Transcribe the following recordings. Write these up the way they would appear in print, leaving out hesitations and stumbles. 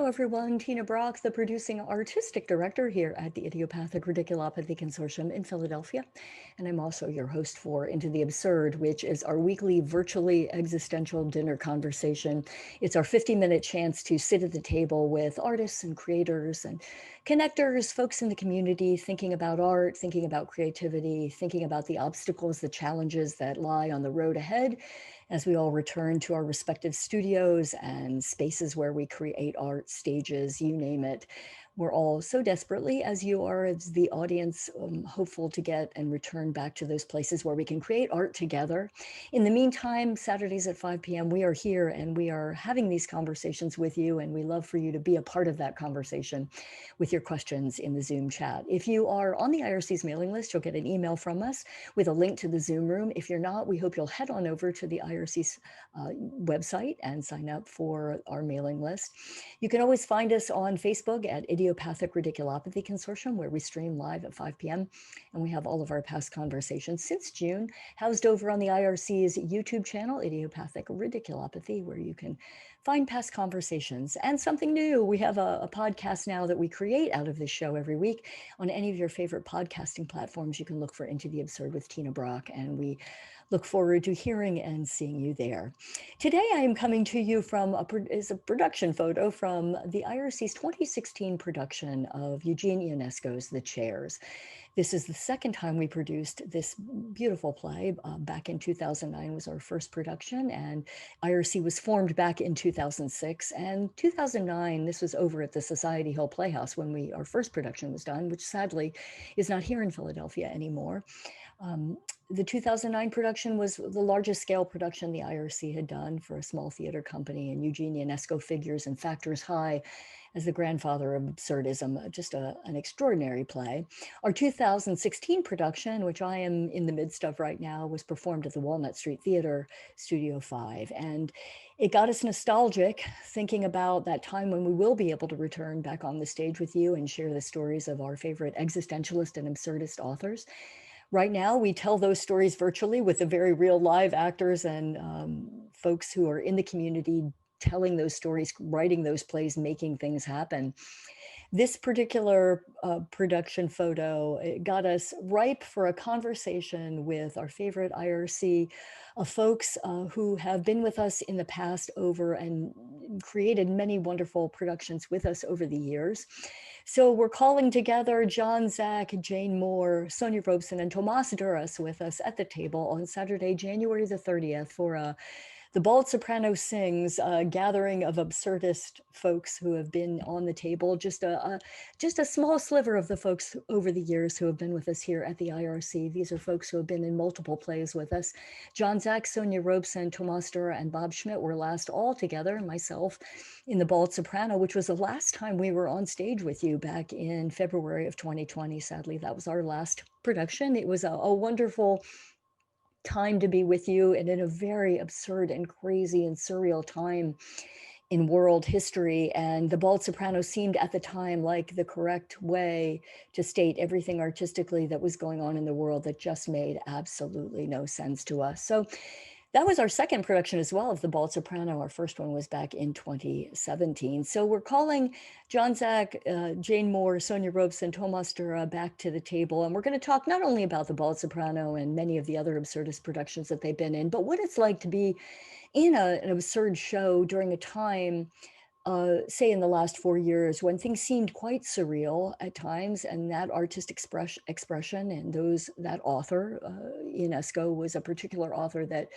Hello, everyone. Tina Brock, the producing artistic director here at the Idiopathic Radiculopathy Consortium in Philadelphia. And I'm also your host for Into the Absurd, which is our weekly virtually existential dinner conversation. It's our 50-minute chance to sit at the table with artists and creators and connectors, folks in the community, thinking about art, thinking about creativity, thinking about the obstacles, the challenges that lie on the road ahead, as we all return to our respective studios and spaces where we create art, stages, you name it. We're all so desperately, as you are, as the audience, hopeful to get and return back to those places where we can create art together. In the meantime, Saturdays at 5 p.m., we are here and we are having these conversations with you, and we love for you to be a part of that conversation with your questions in the Zoom chat. If you are on the IRC's mailing list, you'll get an email from us with a link to the Zoom room. If you're not, we hope you'll head on over to the IRC's website and sign up for our mailing list. You can always find us on Facebook at Idiopathic Radiculopathy Consortium, where we stream live at 5 p.m. And we have all of our past conversations since June housed over on the IRC's YouTube channel, Idiopathic Radiculopathy, where you can find past conversations. And something new, we have a podcast now that we create out of this show every week. On any of your favorite podcasting platforms, you can look for Into the Absurd with Tina Brock, and we look forward to hearing and seeing you there. Today, I am coming to you from a production photo from the IRC's 2016 production of Eugene Ionesco's The Chairs. This is the second time we produced this beautiful play. Back in 2009 was our first production, and IRC was formed back in 2006. And 2009, this was over at the Society Hill Playhouse when our first production was done, which sadly is not here in Philadelphia anymore. The 2009 production was the largest scale production the IRC had done for a small theater company, and Eugene Ionesco figures and factors high as the grandfather of absurdism, just an extraordinary play. Our 2016 production, which I am in the midst of right now, was performed at the Walnut Street Theater, Studio 5. And it got us nostalgic, thinking about that time when we will be able to return back on the stage with you and share the stories of our favorite existentialist and absurdist authors. Right now, we tell those stories virtually with the very real live actors and folks who are in the community telling those stories, writing those plays, making things happen. This particular production photo got us ripe for a conversation with our favorite IRC folks who have been with us in the past over and created many wonderful productions with us over the years. So we're calling together John Zach, Jane Moore, Sonja Robson, and Tomas Dura with us at the table on Saturday, January the 30th for the Bald Soprano Sings, a gathering of absurdist folks who have been on the table, just a small sliver of the folks over the years who have been with us here at the IRC. These are folks who have been in multiple plays with us. John Zach, Sonja Robson, Tomas Dura, and Bob Schmidt were last all together, myself, in the Bald Soprano, which was the last time we were on stage with you back in February of 2020. Sadly, that was our last production. It was a wonderful time to be with you, and in a very absurd and crazy and surreal time in world history. And the Bald Soprano seemed at the time like the correct way to state everything artistically that was going on in the world that just made absolutely no sense to us. So that was our second production as well of the Bald Soprano. Our first one was back in 2017. So we're calling John Zach, Jane Moore, Sonja Robson, Tomas Dura back to the table. And we're going to talk not only about the Bald Soprano and many of the other absurdist productions that they've been in, but what it's like to be in an absurd show during a time, say in the last 4 years, when things seemed quite surreal at times, and that artistic expression and that author, Ionesco, was a particular author that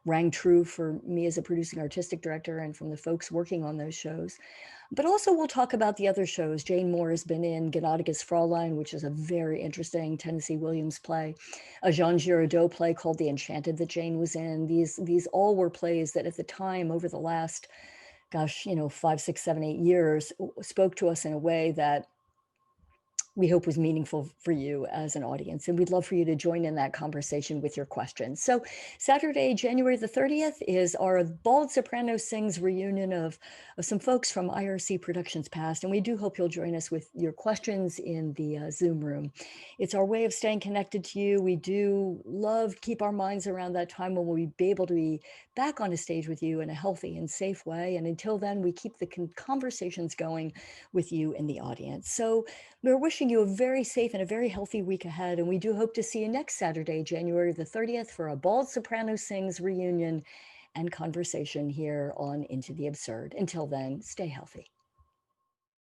rang true for me as a producing artistic director and from the folks working on those shows. But also we'll talk about the other shows. Jane Moore has been in Giraudoux' Fraulein, which is a very interesting Tennessee Williams play, a Jean Giraudoux play called The Enchanted that Jane was in. These all were plays that at the time, over the last, 5, 6, 7, 8 years, spoke to us in a way that we hope was meaningful for you as an audience. And we'd love for you to join in that conversation with your questions. So Saturday, January the 30th is our Bald Soprano Sings reunion of some folks from IRC Productions past. And we do hope you'll join us with your questions in the Zoom room. It's our way of staying connected to you. We do love to keep our minds around that time when we'll be able to be back on a stage with you in a healthy and safe way. And until then, we keep the conversations going with you in the audience. So we're wishing you a very safe and a very healthy week ahead, and we do hope to see you next Saturday, January the 30th, for a Bald Soprano Sings reunion and conversation here on Into the Absurd. Until then, stay healthy.